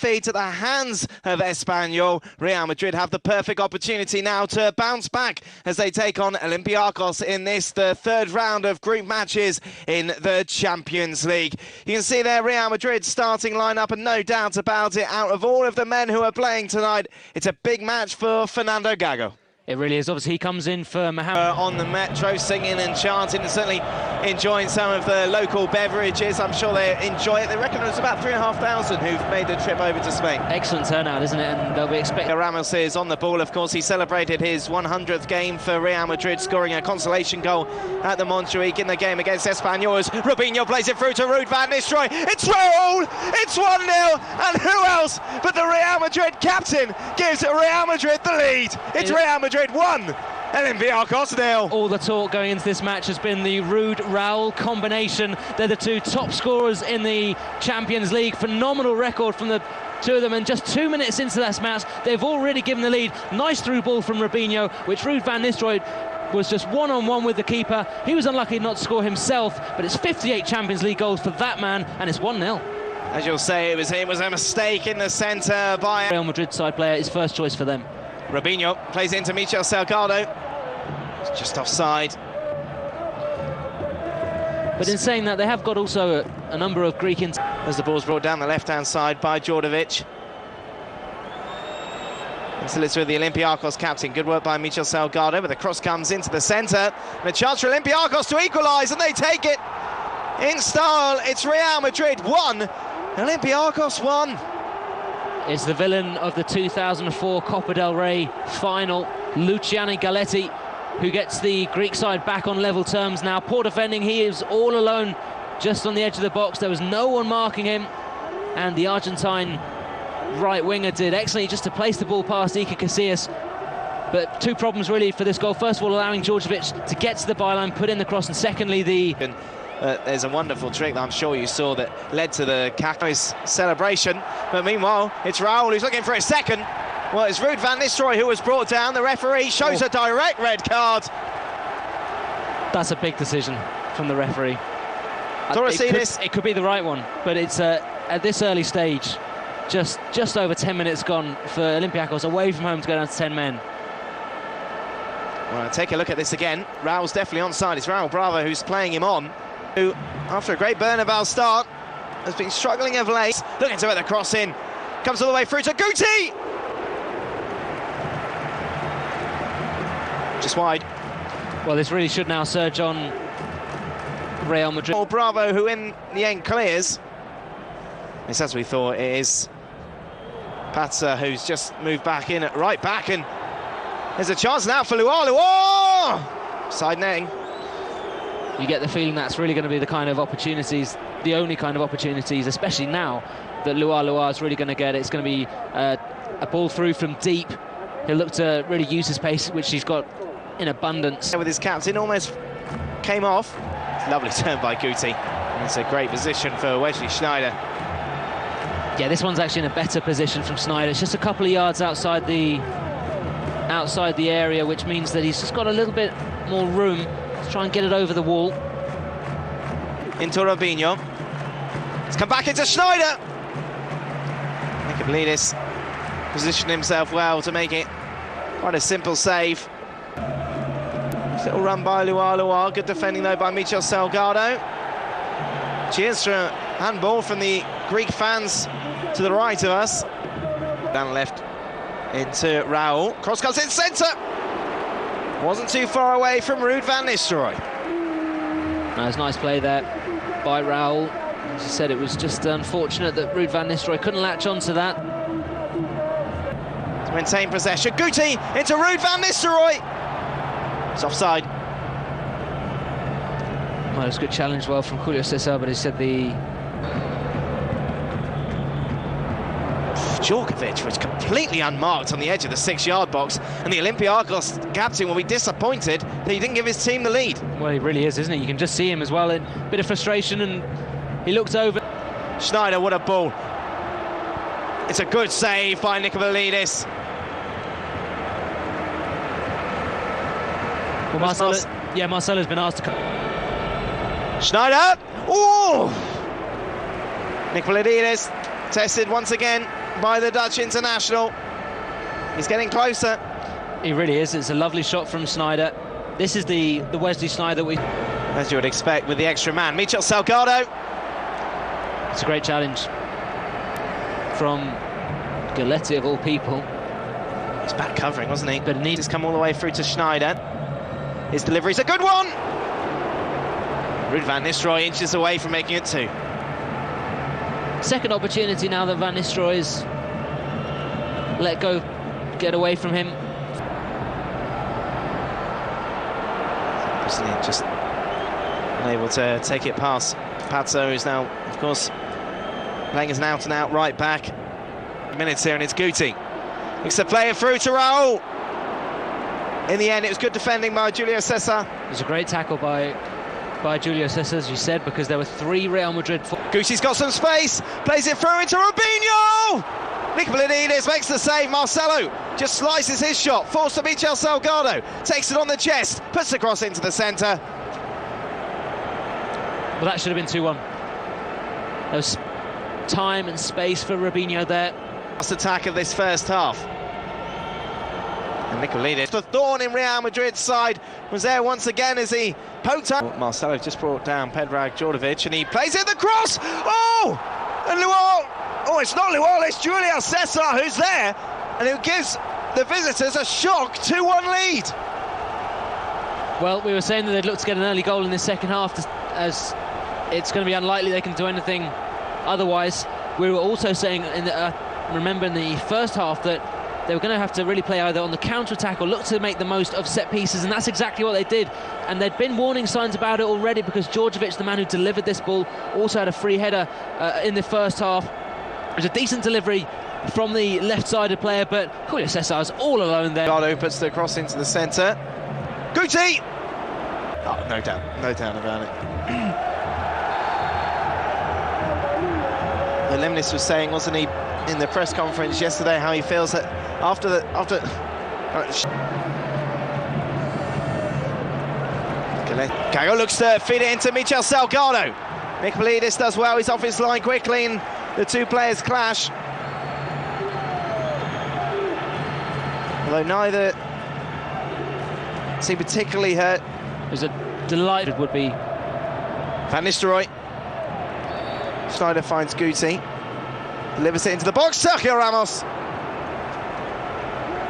defeat at the hands of Espanyol. Real Madrid have the perfect opportunity now to bounce back as they take on Olympiacos in this, the third round of group matches in the Champions League. You can see there Real Madrid's starting lineup, and no doubt about it, out of all of the men who are playing tonight, it's a big match for Fernando Gago. It really is. Obviously, he comes in for Mohamed. On the metro, singing and chanting, and certainly enjoying some of the local beverages. I'm sure they enjoy it. They reckon it's about 3,500 who've made the trip over to Spain. Excellent turnout, isn't it? And they'll be expecting. Ramos is on the ball, of course. He celebrated his 100th game for Real Madrid, scoring a consolation goal at the Montjuic in the game against Espanyol. Robinho plays it through to Ruud van Nistelrooy. It's Raúl! It's 1-0! And who else but the Real Madrid captain gives Real Madrid the lead? It's Real Madrid 1, Olympiacos 0. All the talk going into this match has been the Ruud-Raúl combination. They're the two top scorers in the Champions League. Phenomenal record from the two of them, and just 2 minutes into that match, they've already given the lead. Nice through ball from Robinho, which Ruud van Nistelrooy was just one-on-one with the keeper. He was unlucky not to score himself, but it's 58 Champions League goals for that man, and it's 1-0. As you'll say, it was a mistake in the centre by Real Madrid side player, his first choice for them. Robinho plays into Michel Salgado. It's just offside. But in saying that, they have got also a number of Greek... As the ball's brought down the left-hand side by Djordjevic. Until it's with the Olympiacos captain. Good work by Michel Salgado, but the cross comes into the centre. And a chance for Olympiacos to equalise, and they take it in style. It's Real Madrid 1, Olympiacos 1. It's the villain of the 2004 Copa del Rey final, Luciano Galletti, who gets the Greek side back on level terms now. Poor defending, he is all alone just on the edge of the box. There was no one marking him, and the Argentine right winger did excellently just to place the ball past Iker Casillas. But two problems really for this goal. First of all, allowing Djordjevic to get to the byline, put in the cross, and secondly there's a wonderful trick that I'm sure you saw that led to the Caco's celebration. But meanwhile, it's Raúl who's looking for a second. Well, it's Ruud van Nistelrooy who was brought down. The referee shows a direct red card. That's a big decision from the referee. It could be the right one, but it's at this early stage, just over 10 minutes gone for Olympiacos away from home to go down to 10 men. Well, take a look at this again. Raúl's definitely onside. It's Raúl Bravo who's playing him on, who, after a great Bernabéu start, has been struggling of late. Looking to get the cross in. Comes all the way through to Guti! Just wide. Well, this really should now surge on Real Madrid. Bravo, who in the end clears. It's as we thought. It is Patsa, who's just moved back in at right back, and there's a chance now for Luar. Side netting. You get the feeling that's really going to be the kind of opportunities, the only kind of opportunities, especially now, that Luar is really going to get. It's going to be a ball through from deep. He'll look to really use his pace, which he's got in abundance. With his captain, almost came off. Lovely turn by Guti. It's a great position for Wesley Sneijder. Yeah, this one's actually in a better position from Sneijder. It's just a couple of yards outside the area, which means that he's just got a little bit more room to try and get it over the wall. Into Robinho. It's come back into Sneijder. Nikolitis positioned himself well to make it quite a simple save. Little run by Luar. Good defending though by Michel Salgado. Cheers for a handball from the Greek fans to the right of us. Down left into Raúl. Cross comes in centre. Wasn't too far away from Ruud van Nistelrooy. Nice play there by Raúl. As I said, it was just unfortunate that Ruud van Nistelrooy couldn't latch onto that. To maintain possession, Guti into Ruud van Nistelrooy. It's offside. Well, it was a good challenge from Júlio César, but he said the... Djordjevic was completely unmarked on the edge of the 6-yard box, and the Olympiacos captain will be disappointed that he didn't give his team the lead. Well, he really is, isn't he? You can just see him as well in a bit of frustration, and he looked over. Sneijder, what a ball. It's a good save by Nikolitis. Well, Marcelo's been asked to come. Sneijder! Oh! Nikolitis tested once again. by the Dutch international. He's getting closer. He really is. It's a lovely shot from Sneijder. This is the Wesley Sneijder we... As you would expect with the extra man, Michel Salgado. It's a great challenge from Galletti of all people. He's back covering, wasn't he? But He's come all the way through to Sneijder. His delivery's a good one! Ruud van Nistelrooy inches away from making it 2. Second opportunity now that Van Nistelrooy's let go, get away from him. Just unable to take it past Pazzo, who's now, of course, playing as an out-and-out right back. Minutes here, and it's Guti. Looks to play it through to Raúl. In the end, it was good defending by Júlio César. It was a great tackle by Júlio César, as you said, because there were 3 Real Madrid... Guti's got some space, plays it through into Robinho! Nicolidis makes the save. Marcelo just slices his shot, forced to Michel Salgado, takes it on the chest, puts the cross into the centre. Well, that should have been 2-1. There was time and space for Robinho there. Last attack of this first half. And Nicolidis, the thorn in Real Madrid's side, was there once again as he poked up. Marcelo just brought down Predrag Djordjevic, and he plays it the cross. Oh! And Luol. Oh, it's not Luol, it's Júlio César who's there, and who gives the visitors a shock 2-1 lead. Well, we were saying that they'd look to get an early goal in this second half, as it's going to be unlikely they can do anything otherwise. We were also saying, remember in the first half, that they were going to have to really play either on the counter-attack or look to make the most of set pieces, and that's exactly what they did. And there'd been warning signs about it already, because Djordjevic, the man who delivered this ball, also had a free header in the first half. It was a decent delivery from the left-sided player, but Júlio César is all alone there. Salgado puts the cross into the centre. Guti! Oh, no doubt about it. Lemnis was saying, wasn't he, in the press conference yesterday, how he feels that after Cago looks to feed it into Michel Salgado. Nicolidis does well, he's off his line quickly, and the two players clash. Although neither seem particularly hurt. It was a delight. It would be. Van Nistelrooy. Sneijder finds Guti. Delivers it into the box. Sergio Ramos.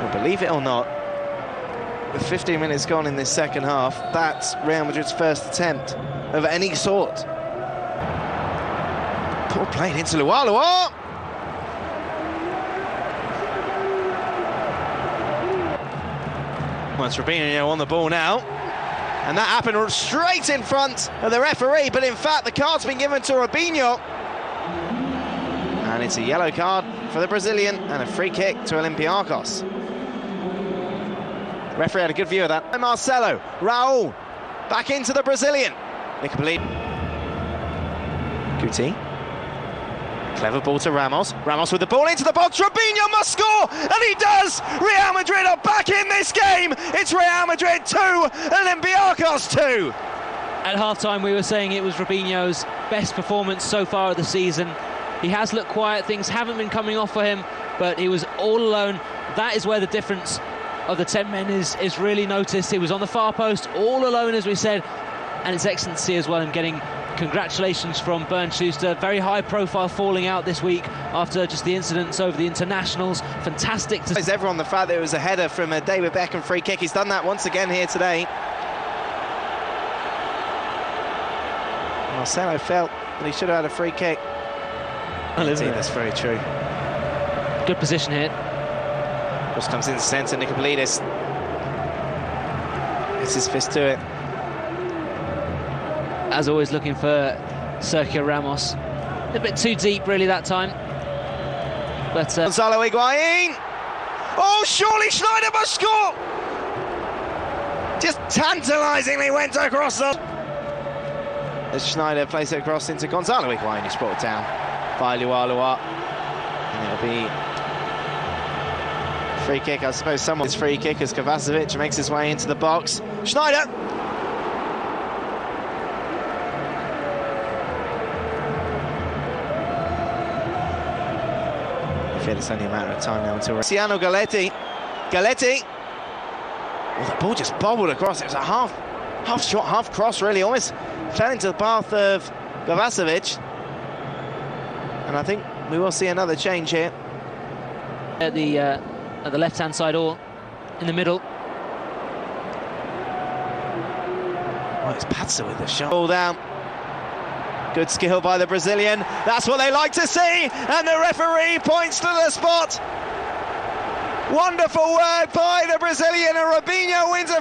Well, believe it or not, with 15 minutes gone in this second half, that's Real Madrid's first attempt of any sort. Ball played into Luol. Well, it's Robinho on the ball now, and that happened straight in front of the referee, but in fact the card's been given to Robinho, and it's a yellow card for the Brazilian and a free kick to Olympiacos. The referee had a good view of that. And Marcelo, Raúl, back into the Brazilian. Guti. Clever ball to Ramos. Ramos with the ball into the box. Robinho must score, and he does! Real Madrid are back in this game. It's Real Madrid 2, Olympiacos 2. At half-time, we were saying it was Robinho's best performance so far of the season. He has looked quiet, things haven't been coming off for him, but he was all alone. That is where the difference of the 10 men is really noticed. He was on the far post, all alone, as we said, and it's excellent to see as well, and getting congratulations from Bernd Schuster. Very high profile falling out this week after just the incidents over the internationals. Fantastic to see everyone the fact that it was a header from a David Beckham free kick. He's done that once again here today. Marcelo felt that he should have had a free kick. That's very true. Good position here. Cross comes in the centre. Nicolidis gets his fist to it. As always, looking for Sergio Ramos. A bit too deep, really, that time. But Gonzalo Higuain. Oh, surely Sneijder must score. Just tantalisingly went across the. As Sneijder plays it across into Gonzalo Higuain, who's brought down by Luol. And it'll be free kick. I suppose someone's free kick as Kovacevic makes his way into the box. Sneijder. feel it's only a matter of time now until Galletti. Galletti. Well, the ball just bobbled across. It was a half shot, half cross, really. Almost fell into the path of Kovacevic. And I think we will see another change here. At the left-hand side or in the middle. Oh, it's Patsa with the shot. Ball down. Good skill by the Brazilian. That's what they like to see. And the referee points to the spot. Wonderful work by the Brazilian, and Robinho wins a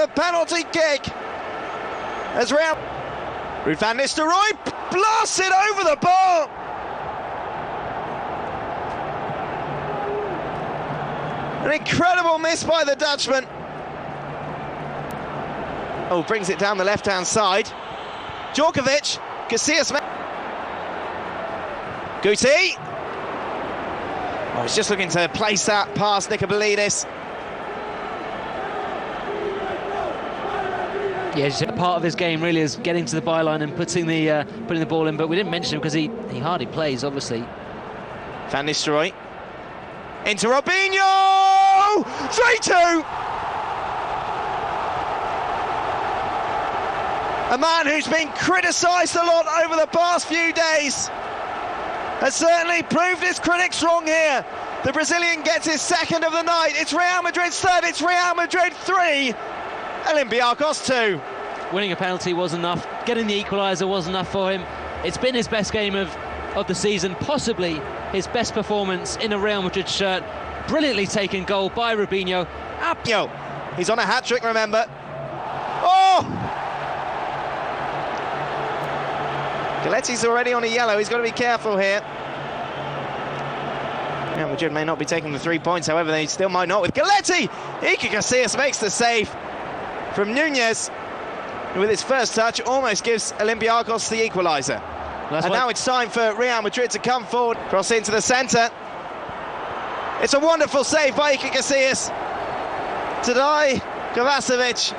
penalty kick. As Raúl Van Nistelrooy blasts it over the bar. An incredible miss by the Dutchman. Oh, brings it down the left-hand side. Djorkovic, Casillas. Guti. Oh, he's just looking to place that past Nicopolidis. Yeah, part of his game really is getting to the byline and putting the ball in. But we didn't mention him because he hardly plays, obviously. Van Nistelrooy into Robinho. 3-2. A man who's been criticised a lot over the past few days has certainly proved his critics wrong here. The Brazilian gets his second of the night. It's Real Madrid's third. It's Real Madrid 3, Olympiacos 2. Winning a penalty was enough. Getting the equaliser was enough for him. It's been his best game of the season, possibly his best performance in a Real Madrid shirt. Brilliantly taken goal by Robinho. He's on a hat-trick, remember. Oh! Galletti's already on a yellow. He's got to be careful here. Real Madrid may not be taking the 3 points, however, they still might not with Galletti. Iker Casillas makes the save from Núñez, who with his first touch almost gives Olympiacos the equaliser. And now it's time for Real Madrid to come forward, cross into the centre. It's a wonderful save by Iker Casillas to deny Kovacevic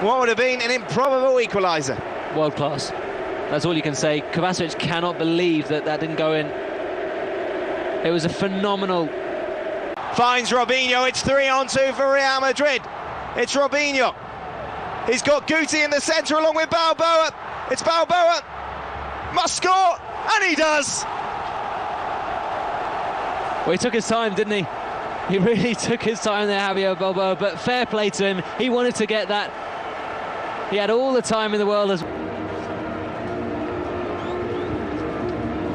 what would have been an improbable equaliser. World class. That's all you can say. Kovacevic cannot believe that didn't go in. It was a phenomenal. Finds Robinho. It's 3-on-2 for Real Madrid. It's Robinho. He's got Guti in the centre along with Balboa. It's Balboa. Must score. And he does. Well, he took his time, didn't he? He really took his time there, Javier Balboa. But fair play to him. He wanted to get that. He had all the time in the world as